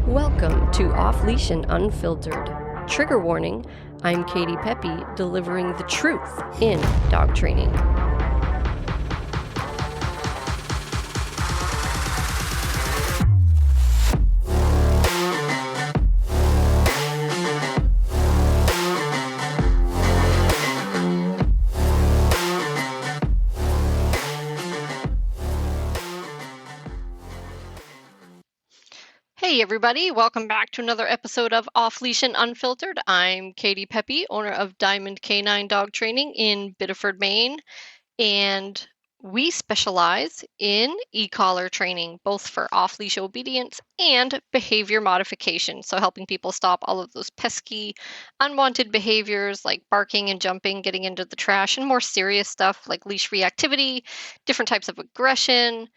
Welcome to Off Leash and Unfiltered. Trigger warning, I'm Katie Pepe, delivering the truth in dog training. Hey everybody, welcome back to another episode of Off Leash and Unfiltered. I'm Katie Pepe, owner of Diamond Canine Dog Training in Biddeford, Maine, and we specialize in e-collar training, both for off-leash obedience and behavior modification. So helping people stop all of those pesky, unwanted behaviors like barking and jumping, getting into the trash, and more serious stuff like leash reactivity, different types of aggression,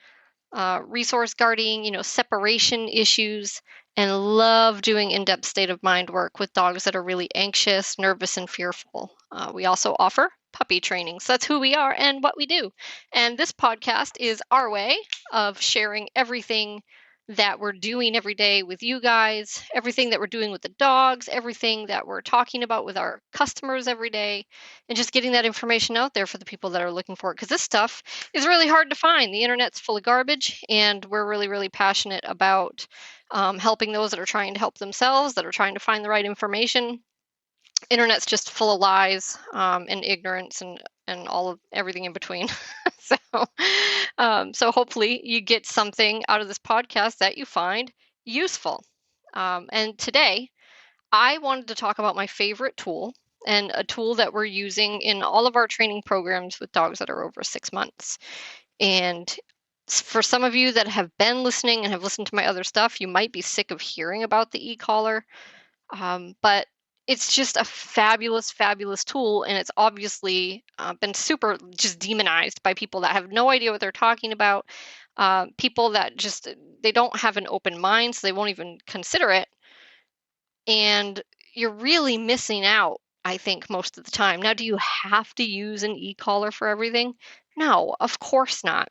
resource guarding, separation issues, and love doing in-depth state of mind work with dogs that are really anxious, nervous, and fearful. We also offer puppy training. So that's who we are and what we do. And this podcast is our way of sharing everything that we're doing every day with you guys, everything that we're doing with the dogs, everything that we're talking about with our customers every day, and just getting that information out there for the people that are looking for it. Because this stuff is really hard to find. The internet's full of garbage, and we're really, really passionate about helping those that are trying to help themselves, that are trying to find the right information. Internet's just full of lies and ignorance and all of everything in between. So hopefully you get something out of this podcast that you find useful. And today I wanted to talk about my favorite tool, and a tool that we're using in all of our training programs with dogs that are over 6 months. And for some of you that have been listening and have listened to my other stuff, you might be sick of hearing about the e-collar, but it's just a fabulous, fabulous tool, and it's obviously been super just demonized by people that have no idea what they're talking about, people that just, they don't have an open mind, so they won't even consider it, and you're really missing out, I think, most of the time. Now, do you have to use an e-collar for everything? No, of course not.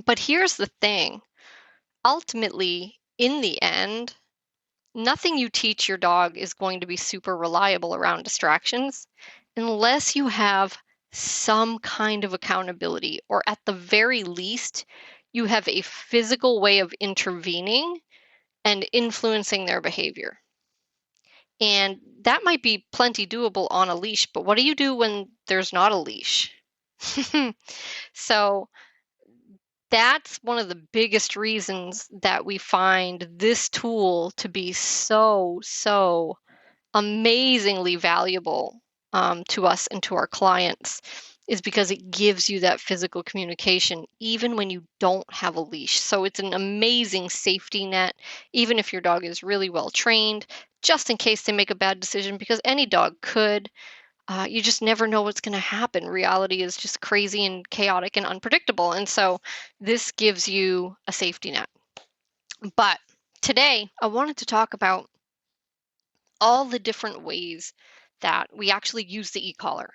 But here's the thing. Ultimately, in the end, nothing you teach your dog is going to be super reliable around distractions unless you have some kind of accountability, or at the very least, you have a physical way of intervening and influencing their behavior. And that might be plenty doable on a leash, but what do you do when there's not a leash? So that's one of the biggest reasons that we find this tool to be so, so amazingly valuable to us and to our clients, is because it gives you that physical communication even when you don't have a leash. So it's an amazing safety net, even if your dog is really well trained, just in case they make a bad decision, because any dog could. You just never know what's going to happen. Reality is just crazy and chaotic and unpredictable. And so this gives you a safety net. But today, I wanted to talk about all the different ways that we actually use the e-collar,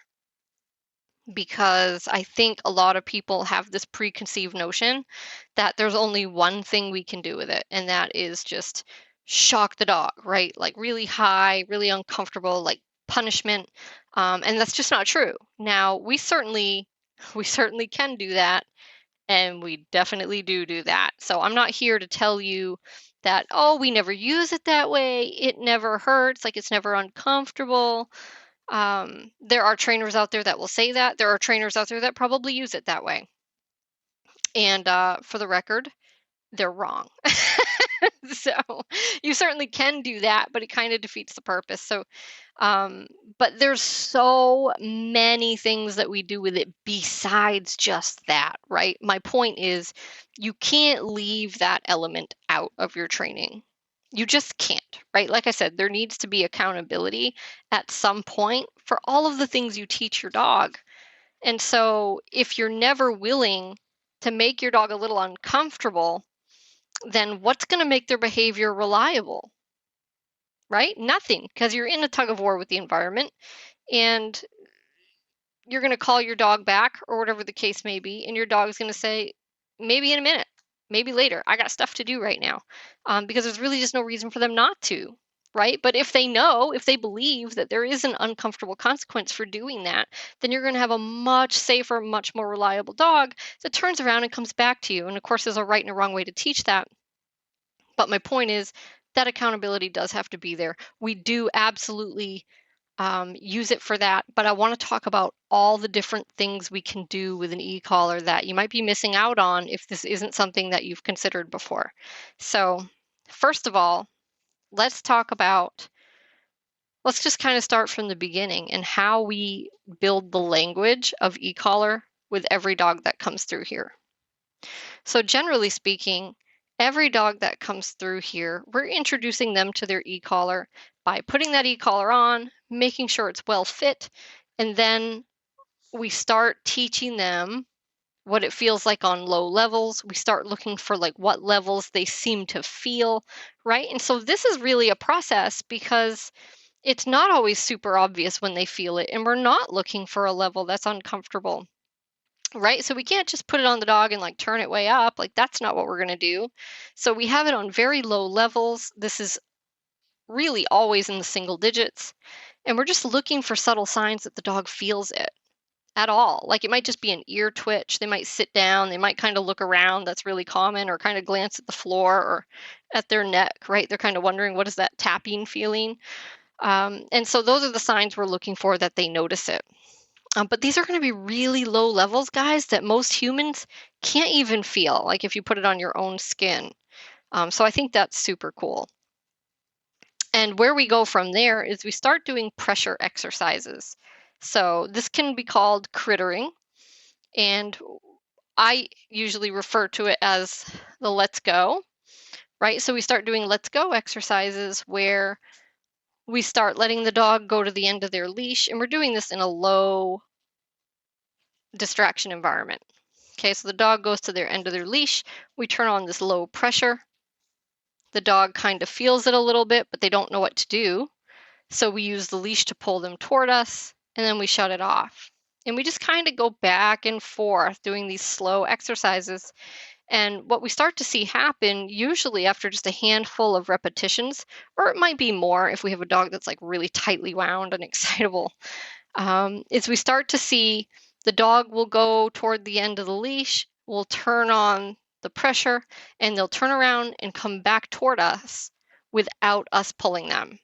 because I think a lot of people have this preconceived notion that there's only one thing we can do with it, and that is just shock the dog, right? Like really high, really uncomfortable, like punishment. And that's just not true. Now, we certainly can do that, and we definitely do that. So I'm not here to tell you that, oh, we never use it that way, it never hurts, like it's never uncomfortable. There are trainers out there that will say that. There are trainers out there that probably use it that way. And for the record, they're wrong. So you certainly can do that, but it kind of defeats the purpose. So, but there's so many things that we do with it besides just that, right? My point is, you can't leave that element out of your training. You just can't, right? Like I said, there needs to be accountability at some point for all of the things you teach your dog. And so if you're never willing to make your dog a little uncomfortable, then what's going to make their behavior reliable, right? Nothing, because you're in a tug of war with the environment, and you're going to call your dog back or whatever the case may be, and your dog's going to say, maybe in a minute, maybe later. I got stuff to do right now, because there's really just no reason for them not to, right? But if they know, if they believe that there is an uncomfortable consequence for doing that, then you're going to have a much safer, much more reliable dog that turns around and comes back to you. And of course, there's a right and a wrong way to teach that. But my point is that accountability does have to be there. We do absolutely use it for that, but I want to talk about all the different things we can do with an e-collar that you might be missing out on if this isn't something that you've considered before. So first of all, let's just kind of start from the beginning and how we build the language of e-collar with every dog that comes through here. So generally speaking, every dog that comes through here, we're introducing them to their e-collar by putting that e-collar on, making sure it's well fit, and then we start teaching them what it feels like on low levels. We start looking for like what levels they seem to feel, right? And so this is really a process because it's not always super obvious when they feel it, and we're not looking for a level that's uncomfortable. Right? So we can't just put it on the dog and like turn it way up. Like that's not what we're going to do. So we have it on very low levels. This is really always in the single digits. And we're just looking for subtle signs that the dog feels it at all. Like it might just be an ear twitch. They might sit down. They might kind of look around. That's really common, or kind of glance at the floor or at their neck, right? They're kind of wondering, what is that tapping feeling? And so those are the signs we're looking for that they notice it. But these are going to be really low levels, guys, that most humans can't even feel, like if you put it on your own skin. So I think that's super cool. And where we go from there is we start doing pressure exercises. So this can be called crittering, and I usually refer to it as the let's go, right? So we start doing let's go exercises where we start letting the dog go to the end of their leash, and we're doing this in a low distraction environment. Okay, so the dog goes to their end of their leash. We turn on this low pressure. The dog kind of feels it a little bit, but they don't know what to do. So we use the leash to pull them toward us, and then we shut it off. And we just kind of go back and forth doing these slow exercises. And what we start to see happen, usually after just a handful of repetitions, or it might be more if we have a dog that's like really tightly wound and excitable, is we start to see the dog will go toward the end of the leash, we'll turn on the pressure, and they'll turn around and come back toward us without us pulling them.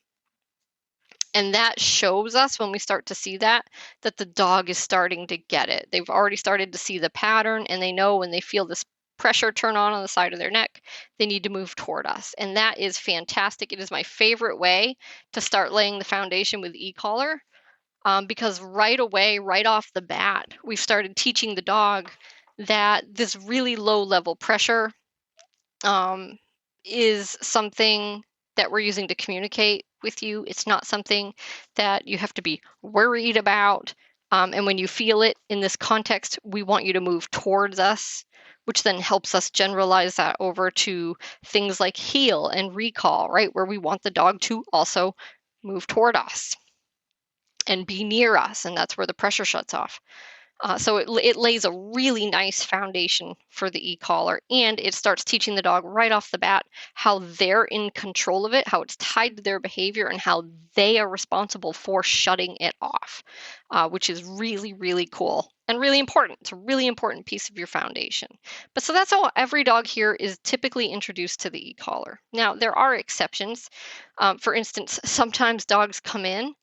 And that shows us, when we start to see that the dog is starting to get it. They've already started to see the pattern, and they know when they feel this pressure turn on the side of their neck, they need to move toward us. And that is fantastic. It is my favorite way to start laying the foundation with e-collar. Because right away, right off the bat, we've started teaching the dog that this really low level pressure is something that we're using to communicate with you. It's not something that you have to be worried about. And when you feel it in this context, we want you to move towards us, which then helps us generalize that over to things like heel and recall, right? Where we want the dog to also move toward us and be near us, and that's where the pressure shuts off. So it lays a really nice foundation for the e-collar, and it starts teaching the dog right off the bat how they're in control of it, how it's tied to their behavior, and how they are responsible for shutting it off, which is really, really cool and really important. It's a really important piece of your foundation. But so that's how every dog here is typically introduced to the e-collar. Now, there are exceptions. For instance, sometimes dogs come in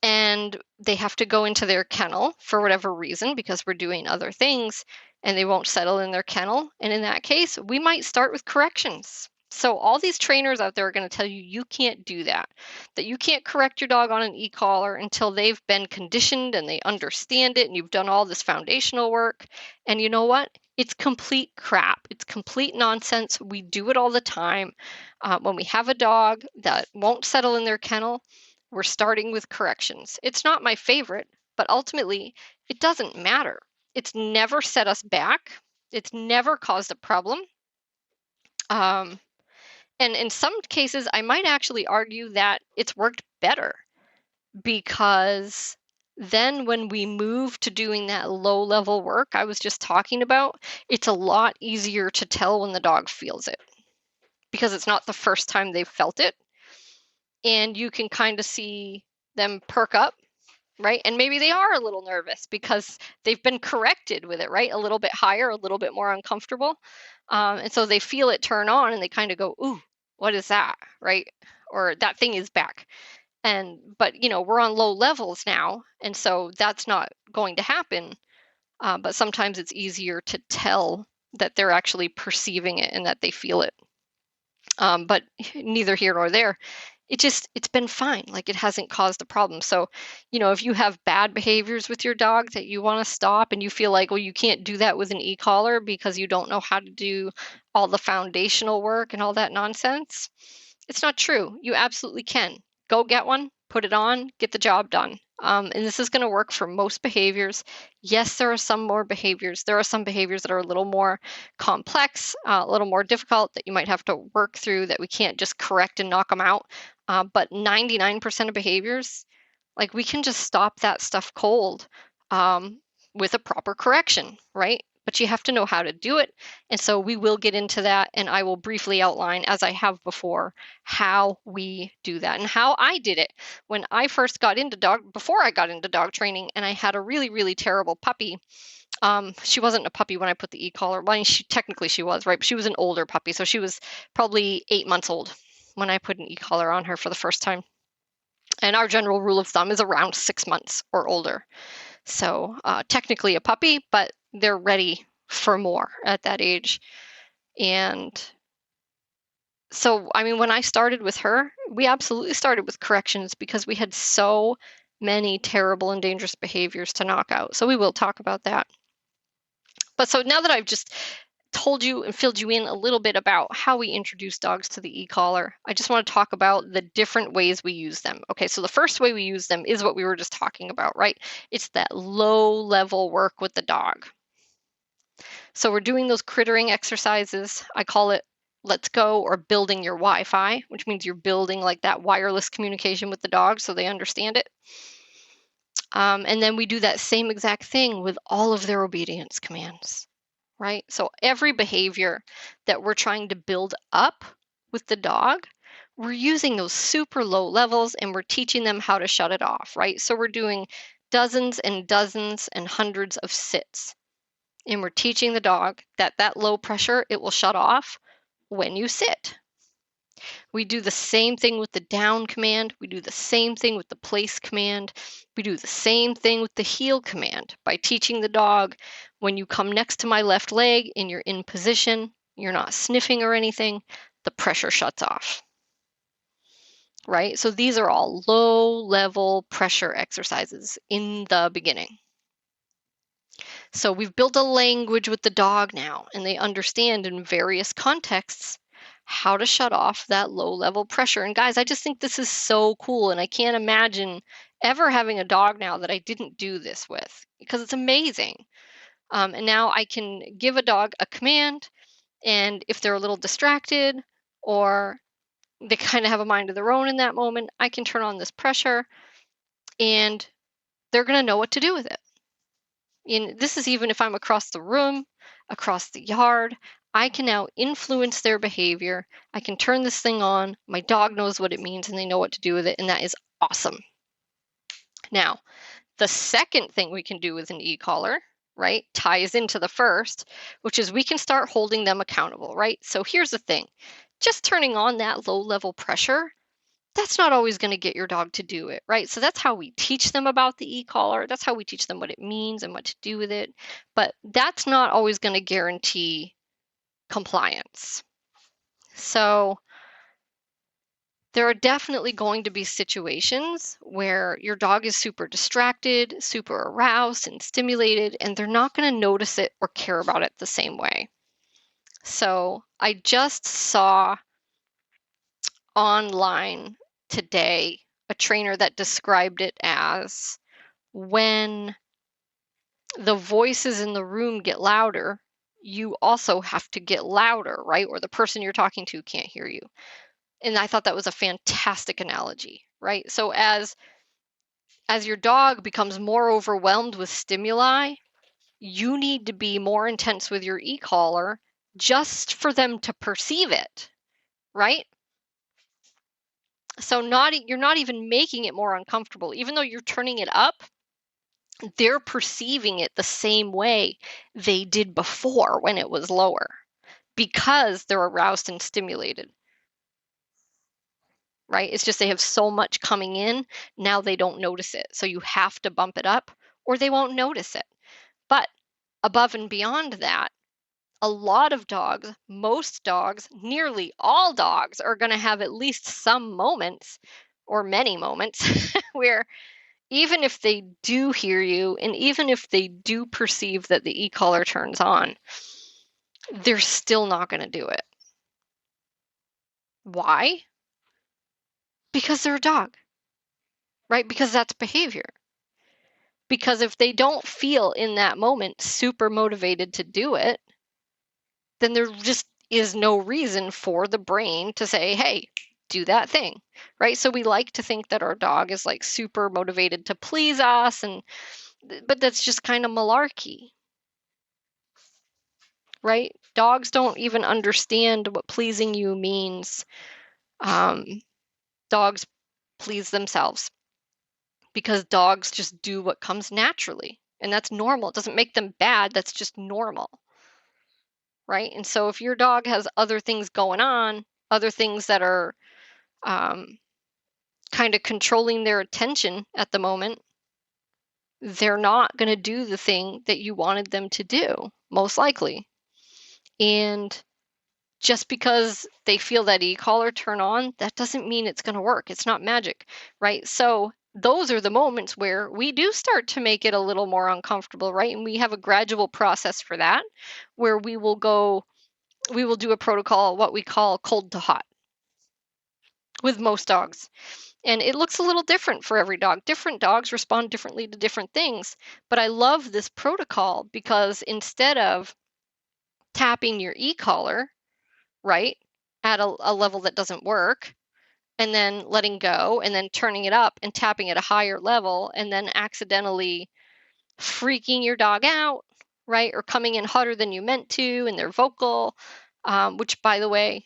and they have to go into their kennel for whatever reason because we're doing other things, and they won't settle in their kennel. And in that case, we might start with corrections. So all these trainers out there are going to tell you you can't do that, that you can't correct your dog on an e-collar until they've been conditioned and they understand it and you've done all this foundational work. And you know what? It's complete crap. It's complete nonsense. We do it all the time. When we have a dog that won't settle in their kennel, we're starting with corrections. It's not my favorite, but ultimately it doesn't matter. It's never set us back. It's never caused a problem. And in some cases, I might actually argue that it's worked better because Then when we move to doing that low level work I was just talking about, it's a lot easier to tell when the dog feels it because it's not the first time they've felt it. And you can kind of see them perk up, right? And maybe they are a little nervous because they've been corrected with it, right? A little bit higher, a little bit more uncomfortable. And so they feel it turn on and they kind of go, ooh, what is that, right? Or that thing is back. But we're on low levels now, and so that's not going to happen. But sometimes it's easier to tell that they're actually perceiving it and that they feel it. But neither here nor there. It's been fine. Like, it hasn't caused a problem. So, if you have bad behaviors with your dog that you want to stop and you feel like, well, you can't do that with an e-collar because you don't know how to do all the foundational work and all that nonsense, it's not true. You absolutely can. Go get one, put it on, get the job done. And this is going to work for most behaviors. Yes, there are some more behaviors. There are some behaviors that are a little more complex, a little more difficult that you might have to work through that we can't just correct and knock them out. But 99% of behaviors, like, we can just stop that stuff cold with a proper correction, right? But you have to know how to do it. And so we will get into that, and I will briefly outline, as I have before, how we do that and how I did it when I first got into before I got into dog training, and I had a really, really terrible puppy. She wasn't a puppy when I put the e-collar. Well, technically she was, right? But she was an older puppy, so she was probably 8 months old when I put an e-collar on her for the first time. And our general rule of thumb is around 6 months or older. So technically a puppy, but they're ready for more at that age. And so, when I started with her, we absolutely started with corrections because we had so many terrible and dangerous behaviors to knock out. So we will talk about that. But so now that I've just told you and filled you in a little bit about how we introduce dogs to the e-collar, I just want to talk about the different ways we use them. Okay, so the first way we use them is what we were just talking about, right? It's that low level work with the dog. So we're doing those crittering exercises. I call it let's go, or building your Wi-Fi, which means you're building like that wireless communication with the dog so they understand it. And then we do that same exact thing with all of their obedience commands, right? So every behavior that we're trying to build up with the dog, we're using those super low levels and we're teaching them how to shut it off, right? So we're doing dozens and dozens and hundreds of sits. And we're teaching the dog that low pressure, it will shut off when you sit. We do the same thing with the down command. We do the same thing with the place command. We do the same thing with the heel command by teaching the dog, when you come next to my left leg and you're in position, you're not sniffing or anything, the pressure shuts off. Right? So these are all low level pressure exercises in the beginning. So we've built a language with the dog now, and they understand in various contexts how to shut off that low level pressure. And guys, I just think this is so cool, and I can't imagine ever having a dog now that I didn't do this with, because it's amazing. And now I can give a dog a command, and if they're a little distracted or they kind of have a mind of their own in that moment, I can turn on this pressure and they're going to know what to do with it. And this is even if I'm across the room, across the yard. I can now influence their behavior. I can turn this thing on. My dog knows what it means and they know what to do with it. And that is awesome. Now, the second thing we can do with an e-collar, right, ties into the first, which is we can start holding them accountable, right? So here's the thing. Just turning on that low level pressure, that's not always going to get your dog to do it, right? So that's how we teach them about the e-collar. That's how we teach them what it means and what to do with it. But that's not always going to guarantee compliance. So there are definitely going to be situations where your dog is super distracted, super aroused and stimulated, and they're not going to notice it or care about it the same way. So I just saw online today a trainer that described it as when the voices in the room get louder, you also have to get louder, right? Or the person you're talking to can't hear you. And I thought that was a fantastic analogy, right? So as As your dog becomes more overwhelmed with stimuli, you need to be more intense with your e-collar just for them to perceive it, right? So you're not even making it more uncomfortable. Even though you're turning it up, they're perceiving it the same way they did before when it was lower because they're aroused and stimulated, right? It's just they have so much coming in, now they don't notice it. So you have to bump it up or they won't notice it. But above and beyond that, a lot of dogs, most dogs, nearly all dogs are going to have at least some moments or many moments where even if they do hear you and even if they do perceive that the e-collar turns on, they're still not going to do it. Why? Because they're a dog, right? Because that's behavior. Because if they don't feel in that moment super motivated to do it, then there just is no reason for the brain to say, hey, do that thing, right? So we like to think that our dog is like super motivated to please us, but that's just kind of malarkey, right? Dogs don't even understand what pleasing you means. Um, Dogs please themselves because dogs just do what comes naturally, and that's normal. It doesn't make them bad, that's just normal, right? And so if your dog has other things going on, other things that are kind of controlling their attention at the moment, they're not going to do the thing that you wanted them to do, most likely. And just because they feel that e-collar turn on, that doesn't mean it's going to work. It's not magic, right? So those are the moments where we do start to make it a little more uncomfortable, right? And we have a gradual process for that where we will do a protocol, what we call cold to hot with most dogs. And it looks a little different for every dog. Different dogs respond differently to different things. But I love this protocol because instead of tapping your e-collar, right, at a level that doesn't work, and then letting go, and then turning it up and tapping at a higher level, and then accidentally freaking your dog out, right, or coming in hotter than you meant to, and they're vocal, which, by the way,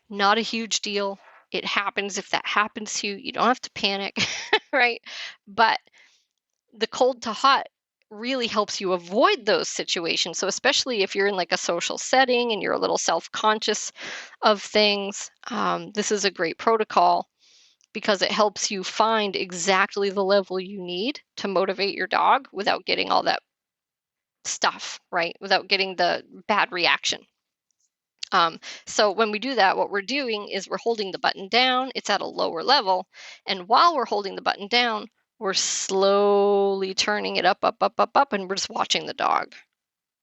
not a huge deal. It happens. If that happens to you, you don't have to panic, right? But the cold to hot really helps you avoid those situations. So especially if you're in like a social setting and you're a little self-conscious of things, this is a great protocol because it helps you find exactly the level you need to motivate your dog without getting all that stuff, right? Without getting the bad reaction. So when we do that, what we're doing is we're holding the button down, it's at a lower level, and while we're holding the button down, we're slowly turning it up, up, up, up, up, and we're just watching the dog,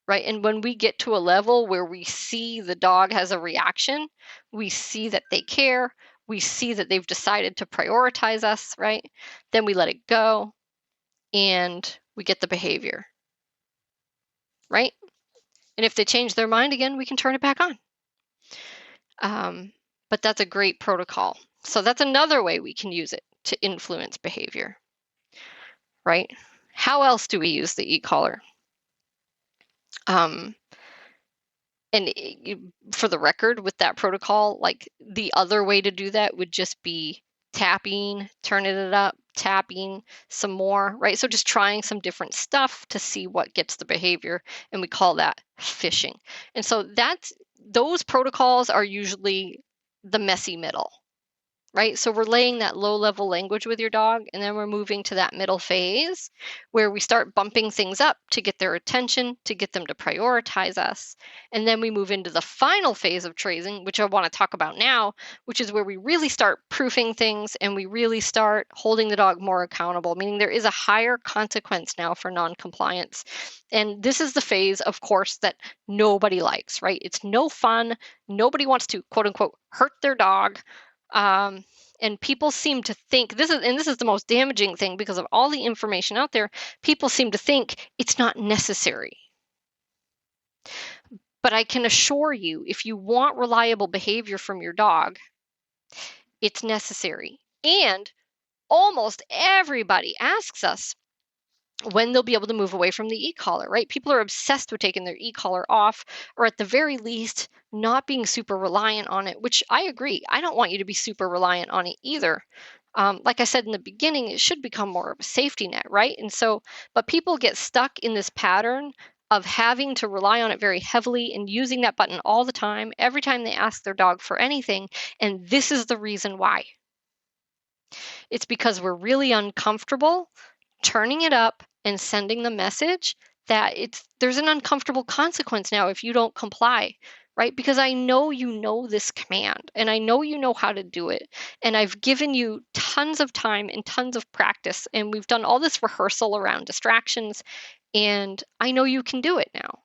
right? And when we get to a level where we see the dog has a reaction, we see that they care, we see that they've decided to prioritize us, right? Then we let it go and we get the behavior, right? And if they change their mind again, we can turn it back on. But that's a great protocol. So that's another way we can use it to influence behavior, right? How else do we use the e-collar? And for the record, with that protocol, like the other way to do that would just be tapping, turning it up, tapping some more, right? So just trying some different stuff to see what gets the behavior, and we call that fishing. And so those protocols are usually the messy middle, right? So we're laying that low level language with your dog, and then we're moving to that middle phase where we start bumping things up to get their attention, to get them to prioritize us. And then we move into the final phase of tracing, which I want to talk about now, which is where we really start proofing things and we really start holding the dog more accountable, meaning there is a higher consequence now for non-compliance. And this is the phase, of course, that nobody likes, right? It's no fun. Nobody wants to, quote unquote, hurt their dog. And people seem to think this is the most damaging thing because of all the information out there. People seem to think it's not necessary. But I can assure you, if you want reliable behavior from your dog, it's necessary. And almost everybody asks us when they'll be able to move away from the e-collar, right? People are obsessed with taking their e-collar off, or at the very least, not being super reliant on it, which I agree. I don't want you to be super reliant on it either. Like I said in the beginning, it should become more of a safety net, right? And so, but people get stuck in this pattern of having to rely on it very heavily and using that button all the time, every time they ask their dog for anything. And this is the reason why. It's because we're really uncomfortable turning it up and sending the message that there's an uncomfortable consequence now if you don't comply, right? Because I know you know this command and I know you know how to do it. And I've given you tons of time and tons of practice, and we've done all this rehearsal around distractions, and I know you can do it now.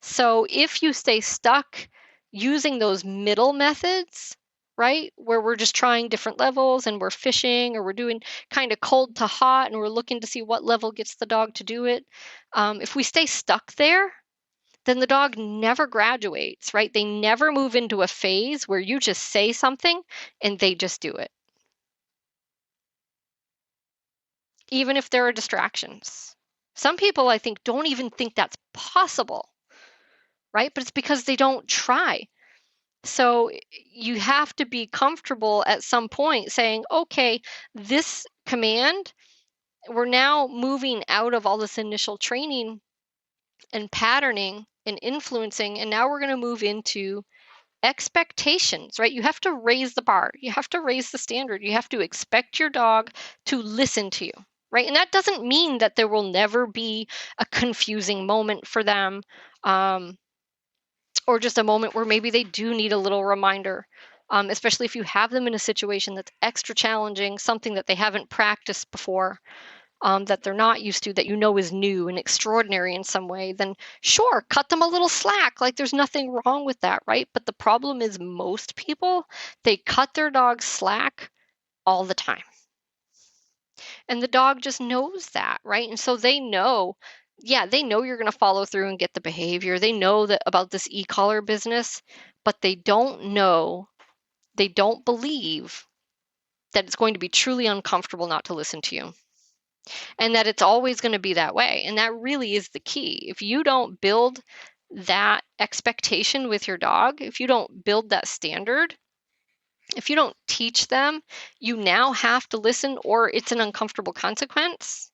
So if you stay stuck using those middle methods, right, where we're just trying different levels and we're fishing or we're doing kind of cold to hot and we're looking to see what level gets the dog to do it, if we stay stuck there, then the dog never graduates, right? They never move into a phase where you just say something and they just do it, even if there are distractions. Some people, I think, don't even think that's possible, right? But it's because they don't try. So you have to be comfortable at some point saying, okay, this command, we're now moving out of all this initial training and patterning and influencing, and now we're going to move into expectations, right? You have to raise the bar. You have to raise the standard. You have to expect your dog to listen to you, right? And that doesn't mean that there will never be a confusing moment for them. Or just a moment where maybe they do need a little reminder, especially if you have them in a situation that's extra challenging, something that they haven't practiced before, that they're not used to, that you know is new and extraordinary in some way, then sure, cut them a little slack. Like there's nothing wrong with that, right? But the problem is most people, they cut their dogs slack all the time. And the dog just knows that, right? And so they know, yeah, they know you're going to follow through and get the behavior. They know that about this e-collar business, but they don't know, they don't believe that it's going to be truly uncomfortable not to listen to you. And that it's always going to be that way. And that really is the key. If you don't build that expectation with your dog, if you don't build that standard, if you don't teach them, you now have to listen or it's an uncomfortable consequence,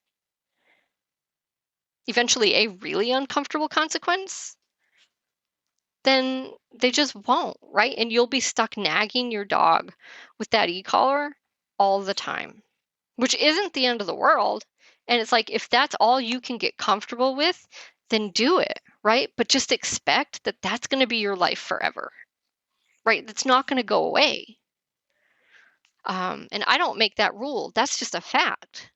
eventually a really uncomfortable consequence, then they just won't, right? And you'll be stuck nagging your dog with that e-collar all the time, which isn't the end of the world. And it's like, if that's all you can get comfortable with, then do it, right? But just expect that that's going to be your life forever, right? That's not going to go away. And I don't make that rule. That's just a fact,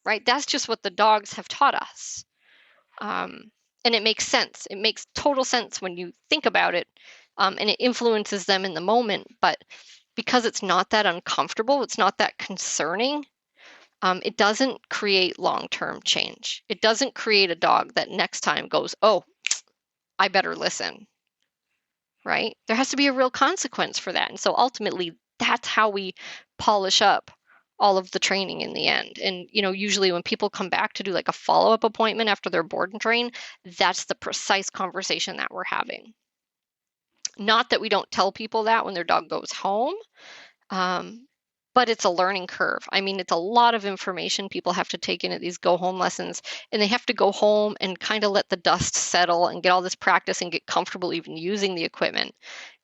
right? That's just what the dogs have taught us. And it makes sense. It makes total sense when you think about it, and it influences them in the moment. But because it's not that uncomfortable, it's not that concerning, it doesn't create long-term change. It doesn't create a dog that next time goes, oh, I better listen, right? There has to be a real consequence for that. And so ultimately, that's how we polish up all of the training in the end. And, usually when people come back to do like a follow-up appointment after they're board and train, that's the precise conversation that we're having. Not that we don't tell people that when their dog goes home, but it's a learning curve. I mean, it's a lot of information people have to take in at these go home lessons, and they have to go home and kind of let the dust settle and get all this practice and get comfortable even using the equipment.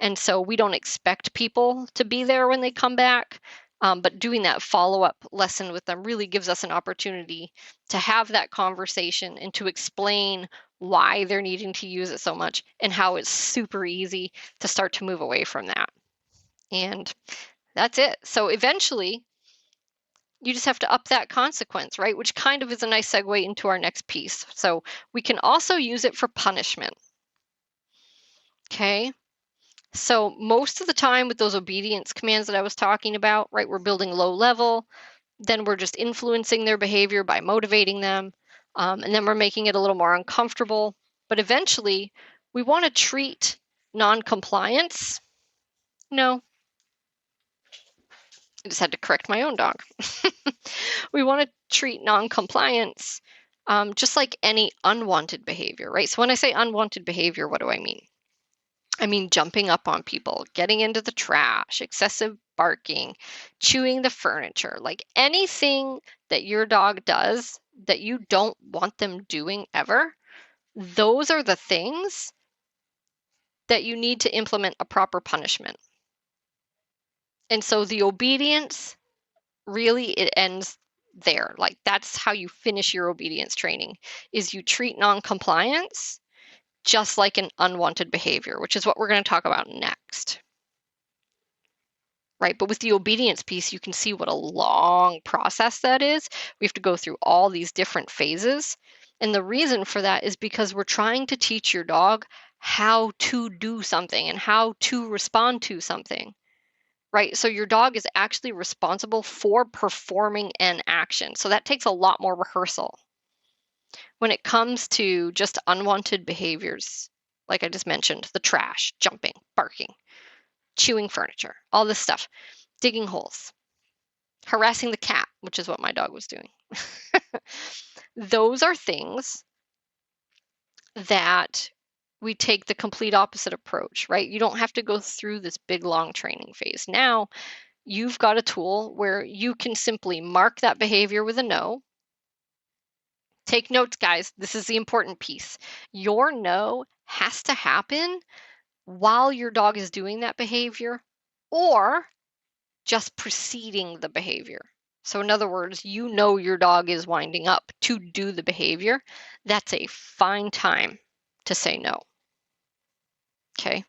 And so we don't expect people to be there when they come back. But doing that follow-up lesson with them really gives us an opportunity to have that conversation and to explain why they're needing to use it so much and how it's super easy to start to move away from that. And that's it. So eventually, you just have to up that consequence, right? Which kind of is a nice segue into our next piece. So we can also use it for punishment. Okay. So most of the time with those obedience commands that I was talking about, right, we're building low level, then we're just influencing their behavior by motivating them, and then we're making it a little more uncomfortable. But eventually, we want to treat non-compliance, no, I just had to correct my own dog. We want to treat non-compliance just like any unwanted behavior, right? So when I say unwanted behavior, what do I mean? I mean jumping up on people, getting into the trash, excessive barking, chewing the furniture, like anything that your dog does that you don't want them doing ever. Those are the things that you need to implement a proper punishment. And so the obedience, really, it ends there. Like that's how you finish your obedience training, is you treat non-compliance just like an unwanted behavior, which is what we're going to talk about next. Right? But with the obedience piece, you can see what a long process that is. We have to go through all these different phases. And the reason for that is because we're trying to teach your dog how to do something and how to respond to something. Right? So your dog is actually responsible for performing an action. So that takes a lot more rehearsal. When it comes to just unwanted behaviors, like I just mentioned, the trash, jumping, barking, chewing furniture, all this stuff, digging holes, harassing the cat, which is what my dog was doing. Those are things that we take the complete opposite approach, right? You don't have to go through this big, long training phase. Now, you've got a tool where you can simply mark that behavior with a no. Take notes, guys. This is the important piece. Your no has to happen while your dog is doing that behavior or just preceding the behavior. So in other words, you know your dog is winding up to do the behavior. That's a fine time to say no. Okay.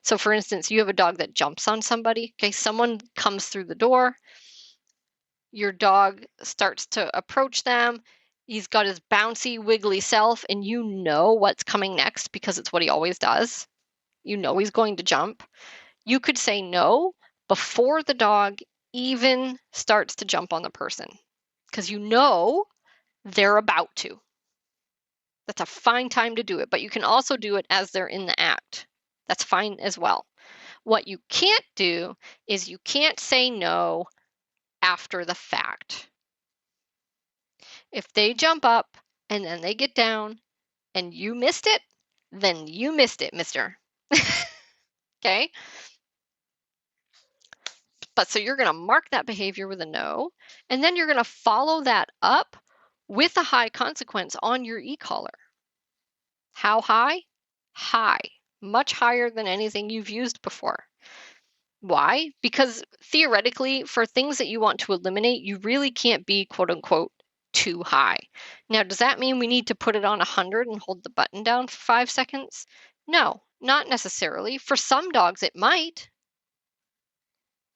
So for instance, you have a dog that jumps on somebody. Okay. Someone comes through the door. Your dog starts to approach them. He's got his bouncy, wiggly self, and you know what's coming next because it's what he always does. You know he's going to jump. You could say no before the dog even starts to jump on the person because you know they're about to. That's a fine time to do it, but you can also do it as they're in the act. That's fine as well. What you can't do is you can't say no after the fact. If they jump up and then they get down and you missed it, then you missed it, mister. Okay? But so you're going to mark that behavior with a no, and then you're going to follow that up with a high consequence on your e-collar. How high? High. Much higher than anything you've used before. Why? Because theoretically, for things that you want to eliminate, you really can't be quote unquote too high. Now, does that mean we need to put it on 100 and hold the button down for 5 seconds? No, not necessarily. For some dogs, it might.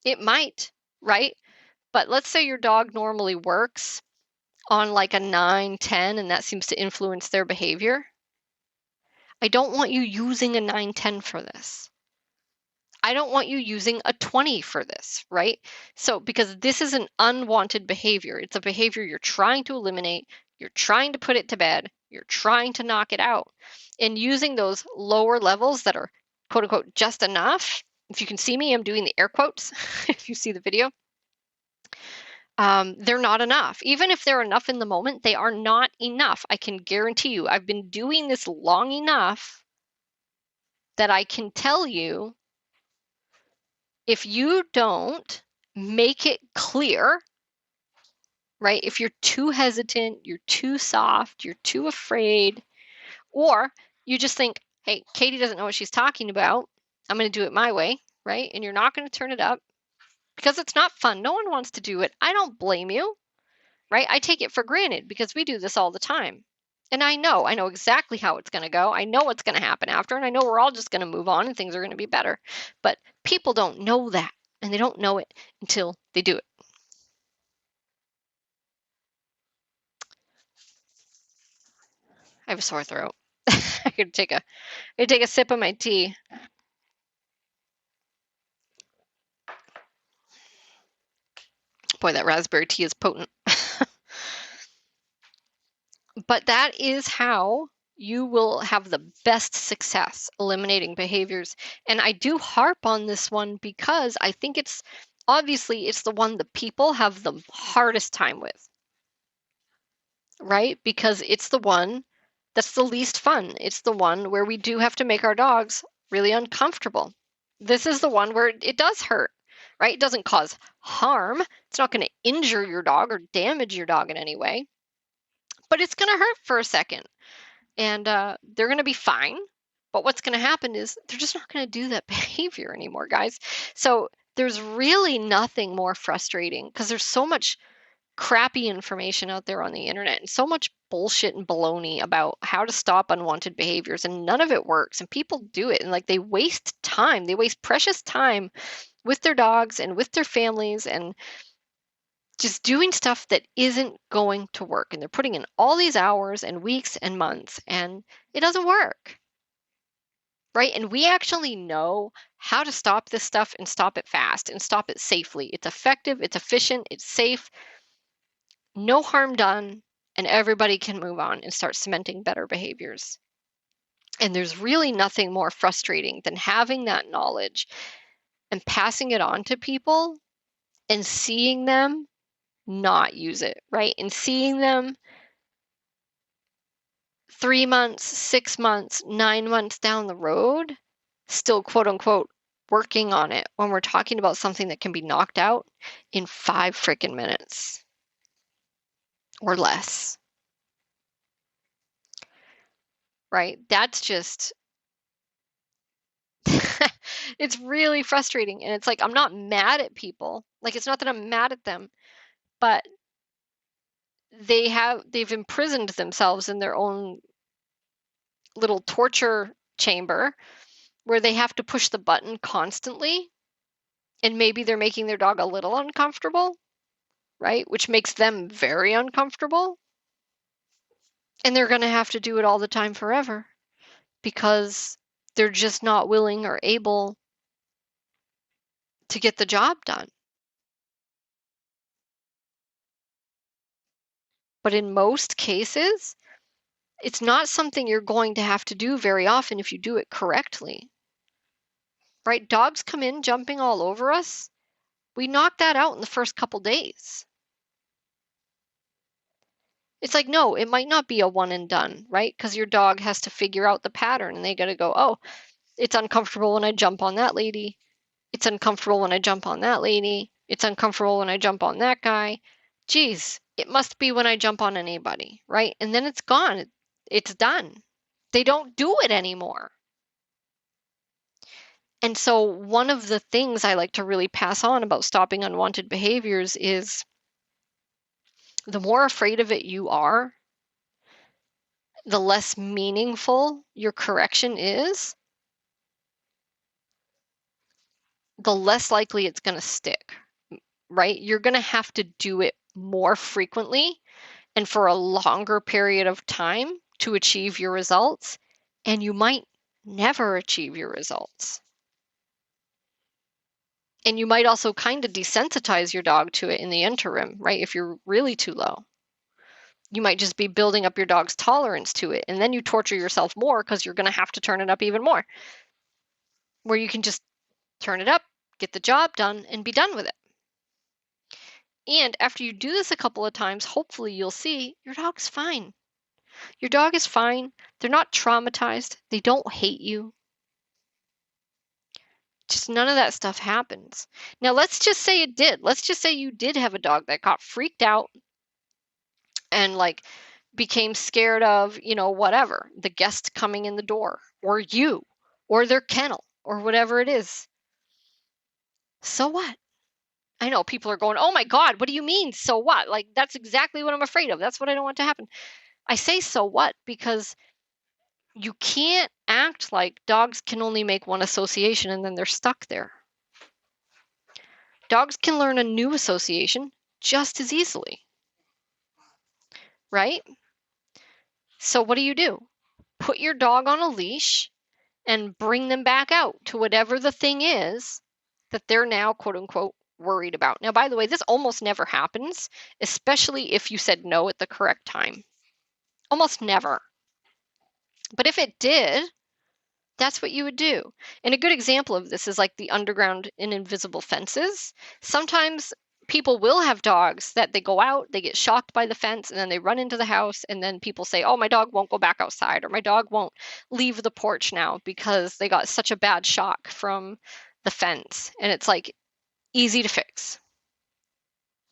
It might, right? But let's say your dog normally works on like a 9, 10, and that seems to influence their behavior. I don't want you using a 9, 10 for this. I don't want you using a 20 for this, right? So, because this is an unwanted behavior. It's a behavior you're trying to eliminate. You're trying to put it to bed. You're trying to knock it out. And using those lower levels that are quote unquote just enough. If you can see me, I'm doing the air quotes. If you see the video. They're not enough. Even if they're enough in the moment, they are not enough. I can guarantee you, I've been doing this long enough that I can tell you if you don't make it clear, right? If you're too hesitant, you're too soft, you're too afraid, or you just think, hey, Katie doesn't know what she's talking about. I'm going to do it my way, right? And you're not going to turn it up because it's not fun. No one wants to do it. I don't blame you, right? I take it for granted because we do this all the time. And I know exactly how it's going to go. I know what's going to happen after, and I know we're all just going to move on and things are going to be better. But people don't know that, and they don't know it until they do it. I have a sore throat. I could take a sip of my tea. Boy, that raspberry tea is potent. But that is how you will have the best success eliminating behaviors. And I do harp on this one because I think it's obviously it's the one the people have the hardest time with, right? Because it's the one that's the least fun. It's the one where we do have to make our dogs really uncomfortable. This is the one where it does hurt, right? It doesn't cause harm. It's not going to injure your dog or damage your dog in any way, but it's going to hurt for a second. And they're going to be fine. But what's going to happen is they're just not going to do that behavior anymore, guys. So there's really nothing more frustrating because there's so much crappy information out there on the internet and so much bullshit and baloney about how to stop unwanted behaviors, and none of it works, and people do it and like they waste time. They waste precious time with their dogs and with their families and just doing stuff that isn't going to work, and they're putting in all these hours and weeks and months and it doesn't work, right? And we actually know how to stop this stuff and stop it fast and stop it safely. It's effective, it's efficient, it's safe, no harm done, and everybody can move on and start cementing better behaviors. And there's really nothing more frustrating than having that knowledge and passing it on to people and seeing them not use it, right? And seeing them 3 months, 6 months, 9 months down the road, still quote unquote working on it when we're talking about something that can be knocked out in 5 freaking minutes or less, right? That's just, it's really frustrating. And it's like, I'm not mad at people. Like, it's not that I'm mad at them, but they've imprisoned themselves in their own little torture chamber where they have to push the button constantly, and maybe they're making their dog a little uncomfortable, right? Which makes them very uncomfortable. And they're going to have to do it all the time forever because they're just not willing or able to get the job done. But in most cases, it's not something you're going to have to do very often if you do it correctly, right? Dogs come in jumping all over us. We knock that out in the first couple days. It's like, no, it might not be a one and done, right? Because your dog has to figure out the pattern and they got to go, oh, it's uncomfortable when I jump on that lady. It's uncomfortable when I jump on that lady. It's uncomfortable when I jump on that guy. Geez, it must be when I jump on anybody, right? And then it's gone. It's done. They don't do it anymore. And so one of the things I like to really pass on about stopping unwanted behaviors is the more afraid of it you are, the less meaningful your correction is, the less likely it's going to stick, right? You're going to have to do it more frequently and for a longer period of time to achieve your results, and you might never achieve your results. And you might also kind of desensitize your dog to it in the interim, right? If you're really too low. You might just be building up your dog's tolerance to it, and then you torture yourself more because you're going to have to turn it up even more. Where you can just turn it up, get the job done, and be done with it. And after you do this a couple of times, hopefully you'll see your dog's fine. Your dog is fine. They're not traumatized. They don't hate you. Just none of that stuff happens. Now, let's just say it did. Let's just say you did have a dog that got freaked out and like became scared of, whatever, the guest coming in the door, or you, or their kennel, or whatever it is. So what? I know people are going, oh my God, what do you mean, so what? Like, that's exactly what I'm afraid of. That's what I don't want to happen. I say so what because you can't act like dogs can only make one association and then they're stuck there. Dogs can learn a new association just as easily, right? So what do? Put your dog on a leash and bring them back out to whatever the thing is that they're now, quote unquote, worried about. Now, by the way, this almost never happens, especially if you said no at the correct time. Almost never. But if it did, That's what you would do. And a good example of this is like the underground and invisible fences. Sometimes people will have dogs that they go out, they get shocked by the fence, and then they run into the house, and then people say, oh, my dog won't go back outside, or my dog won't leave the porch now because they got such a bad shock from the fence. And it's like easy to fix.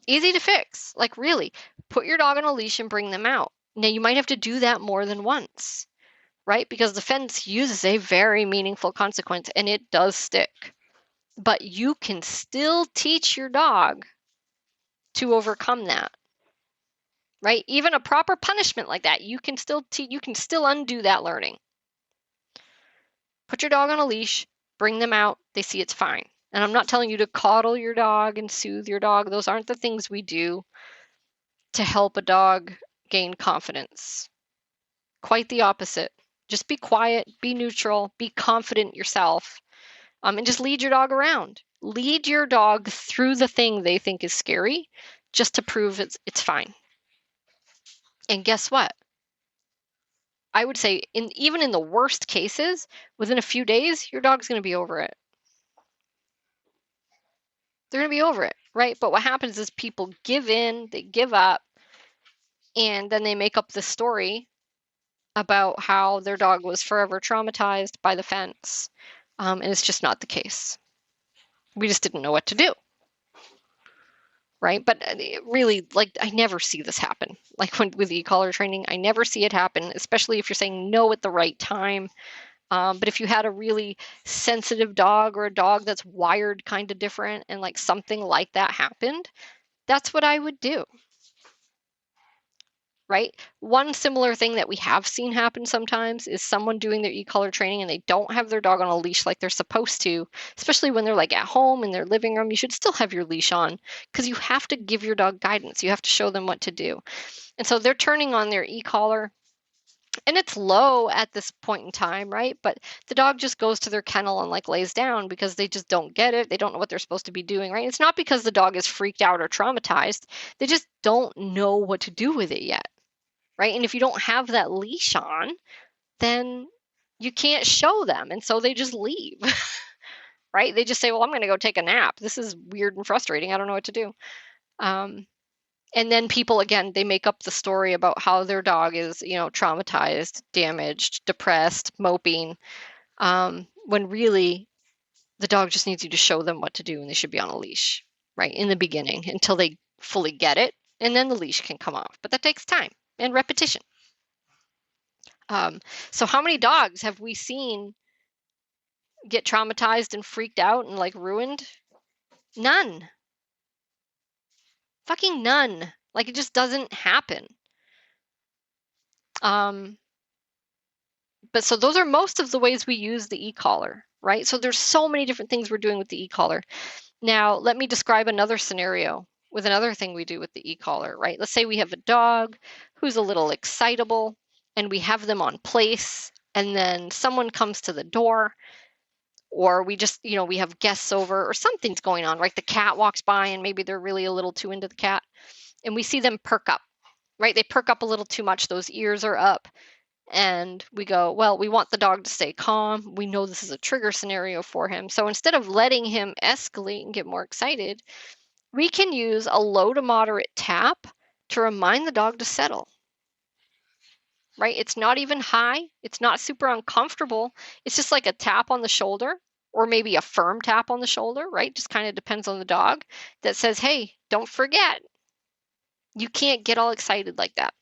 Easy to fix. Like, really, put your dog on a leash and bring them out. Now, you might have to do that more than once, right? Because the fence uses a very meaningful consequence and it does stick. But you can still teach your dog to overcome that, right? Even a proper punishment like that, you can still undo that learning. Put your dog on a leash, bring them out, they see it's fine. And I'm not telling you to coddle your dog and soothe your dog. Those aren't the things we do to help a dog gain confidence. Quite the opposite. Just be quiet, be neutral, be confident yourself, and just lead your dog around. Lead your dog through the thing they think is scary just to prove it's fine. And guess what? I would say even in the worst cases, within a few days, your dog's going to be over it. They're going to be over it, right? But what happens is people give in, they give up, and then they make up this story about how their dog was forever traumatized by the fence. And it's just not the case. We just didn't know what to do. Right? But really, like, I never see this happen. Like with e-collar training, I never see it happen, especially if you're saying no at the right time. But if you had a really sensitive dog or a dog that's wired kind of different and like something like that happened, that's what I would do. Right? One similar thing that we have seen happen sometimes is someone doing their e-collar training and they don't have their dog on a leash like they're supposed to, especially when they're like at home in their living room. You should still have your leash on because you have to give your dog guidance. You have to show them what to do. And so they're turning on their e-collar and it's low at this point in time, right? But the dog just goes to their kennel and like lays down because they just don't get it. They don't know what they're supposed to be doing, right? It's not because the dog is freaked out or traumatized. They just don't know what to do with it yet. Right? And if you don't have that leash on, then you can't show them. And so they just leave, right? They just say, well, I'm going to go take a nap. This is weird and frustrating. I don't know what to do. And then people, again, they make up the story about how their dog is, traumatized, damaged, depressed, moping, when really the dog just needs you to show them what to do and they should be on a leash, right? In the beginning until they fully get it. And then the leash can come off. But that takes time and repetition. So how many dogs have we seen get traumatized and freaked out and like ruined? None. Fucking none. Like it just doesn't happen. But so those are most of the ways we use the e-collar, right? So there's so many different things we're doing with the e-collar. Now, let me describe another scenario with another thing we do with the e-collar, right? Let's say we have a dog who's a little excitable and we have them on place and then someone comes to the door or we just, we have guests over or something's going on, right? The cat walks by and maybe they're really a little too into the cat and we see them perk up, right? They perk up a little too much. Those ears are up and we go, well, we want the dog to stay calm. We know this is a trigger scenario for him. So instead of letting him escalate and get more excited, we can use a low to moderate tap to remind the dog to settle. Right? It's not even high. It's not super uncomfortable. It's just like a tap on the shoulder or maybe a firm tap on the shoulder, right? Just kind of depends on the dog that says, hey, don't forget, you can't get all excited like that.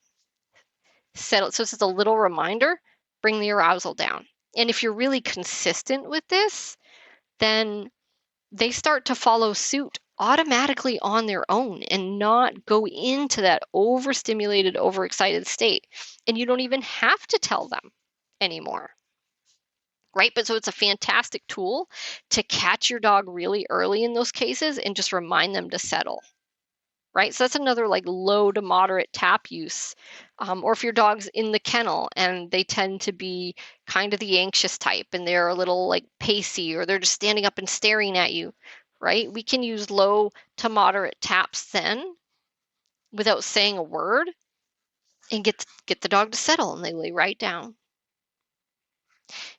Settle. So it's just a little reminder, bring the arousal down. And if you're really consistent with this, then they start to follow suit automatically on their own and not go into that overstimulated, overexcited state. And you don't even have to tell them anymore. Right? But so it's a fantastic tool to catch your dog really early in those cases and just remind them to settle. Right? So that's another like low to moderate tap use. Or if your dog's in the kennel and they tend to be kind of the anxious type and they're a little like pacey or they're just standing up and staring at you, right? We can use low to moderate taps then without saying a word and get the dog to settle and they lay right down.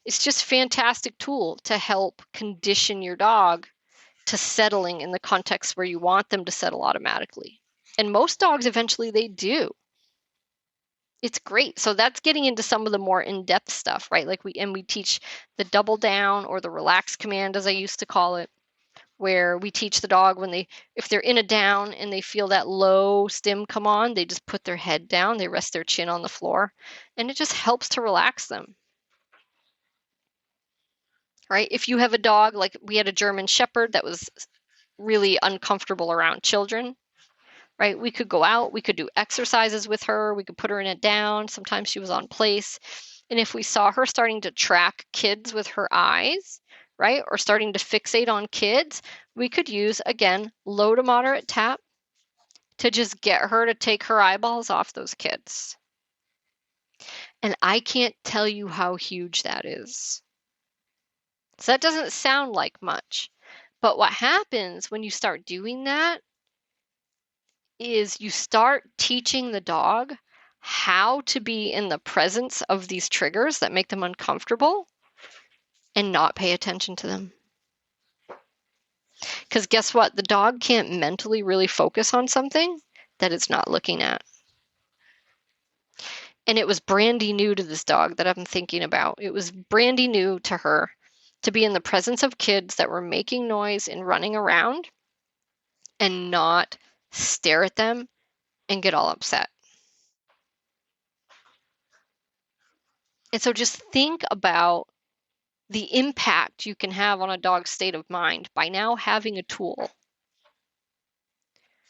It's just a fantastic tool to help condition your dog to settling in the context where you want them to settle automatically. And most dogs eventually they do. It's great. So that's getting into some of the more in-depth stuff, right? Like we teach the double down or the relax command, as I used to call it, where we teach the dog if they're in a down and they feel that low stim come on, they just put their head down, they rest their chin on the floor, and it just helps to relax them. Right? If you have a dog, like we had a German Shepherd that was really uncomfortable around children, right? We could go out, we could do exercises with her, we could put her in a down. Sometimes she was on place. And if we saw her starting to track kids with her eyes, right, or starting to fixate on kids, we could use, again, low to moderate tap to just get her to take her eyeballs off those kids. And I can't tell you how huge that is. So that doesn't sound like much. But what happens when you start doing that is you start teaching the dog how to be in the presence of these triggers that make them uncomfortable and not pay attention to them. Because guess what? The dog can't mentally really focus on something that it's not looking at. And it was brandy new to this dog that I'm thinking about. It was brandy new to her to be in the presence of kids that were making noise and running around and not stare at them and get all upset. And so just think about the impact you can have on a dog's state of mind by now having a tool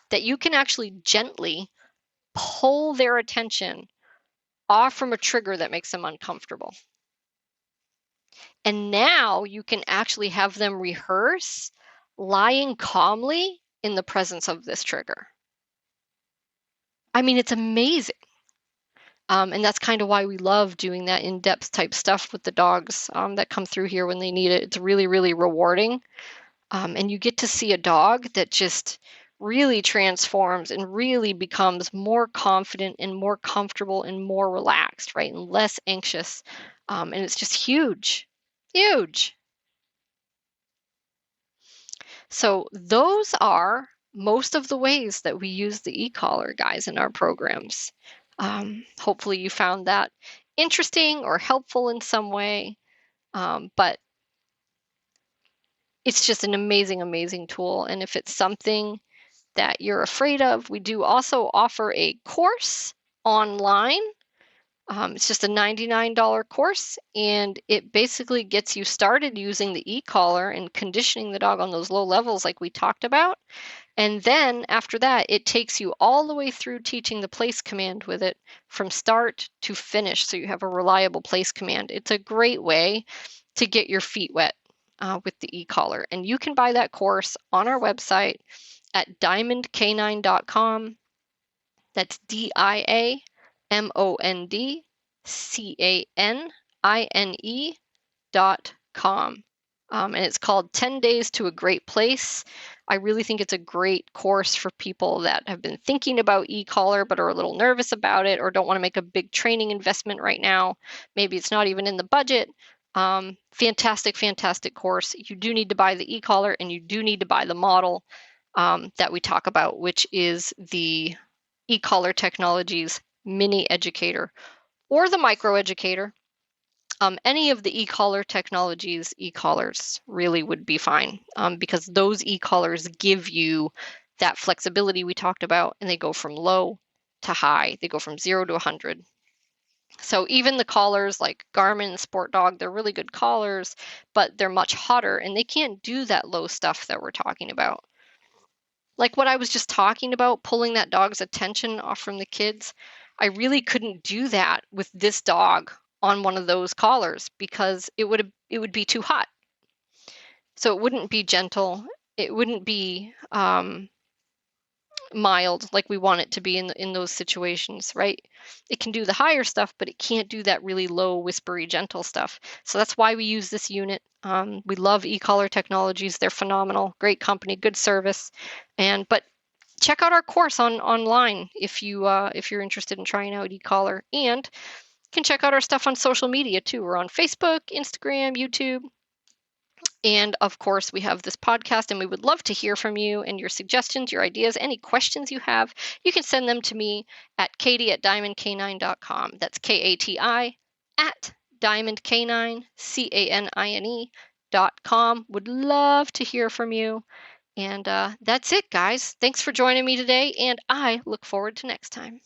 that you can actually gently pull their attention off from a trigger that makes them uncomfortable. And now you can actually have them rehearse lying calmly in the presence of this trigger. I mean, it's amazing. And that's kind of why we love doing that in-depth type stuff with the dogs that come through here when they need it. It's really, really rewarding. And you get to see a dog that just really transforms and really becomes more confident and more comfortable and more relaxed, right? And less anxious. And it's just huge, huge. So those are most of the ways that we use the e-collar, guys, in our programs. Hopefully you found that interesting or helpful in some way. But it's just an amazing, amazing tool. And if it's something that you're afraid of, we do also offer a course online. It's just a $99 course, and it basically gets you started using the e-collar and conditioning the dog on those low levels like we talked about. And then after that, it takes you all the way through teaching the place command with it from start to finish, so you have a reliable place command. It's a great way to get your feet wet with the e-collar. And you can buy that course on our website at diamondcanine.com. That's DIAMONDCANINE.com. And it's called 10 Days to a Great Place. I really think it's a great course for people that have been thinking about e-collar but are a little nervous about it or don't want to make a big training investment right now. Maybe it's not even in the budget. Fantastic, fantastic course. You do need to buy the e-collar and you do need to buy the model that we talk about, which is the e-collar technologies mini educator or the micro educator. Any of the e-collar technologies e-collars really would be fine because those e-collars give you that flexibility we talked about, and they go from low to high. They go from 0 to 100. So even the collars like Garmin and Sport Dog, they're really good collars, but they're much hotter and they can't do that low stuff that we're talking about. Like what I was just talking about, pulling that dog's attention off from the kids, I really couldn't do that with this dog on one of those collars because it would be too hot. So it wouldn't be gentle. It wouldn't be mild like we want it to be in those situations, right? It can do the higher stuff, but it can't do that really low, whispery, gentle stuff. So that's why we use this unit. We love e-collar technologies. They're phenomenal, great company, good service. But check out our course online if you're interested in trying out e-collar. And You can check out our stuff on social media too. We're on Facebook, Instagram, YouTube. And of course, we have this podcast, and we would love to hear from you and your suggestions, your ideas, any questions you have. You can send them to me at katie@diamondcanine.com. That's KATI at diamondcanine, CANINE.com. Would love to hear from you. And that's it, guys. Thanks for joining me today, and I look forward to next time.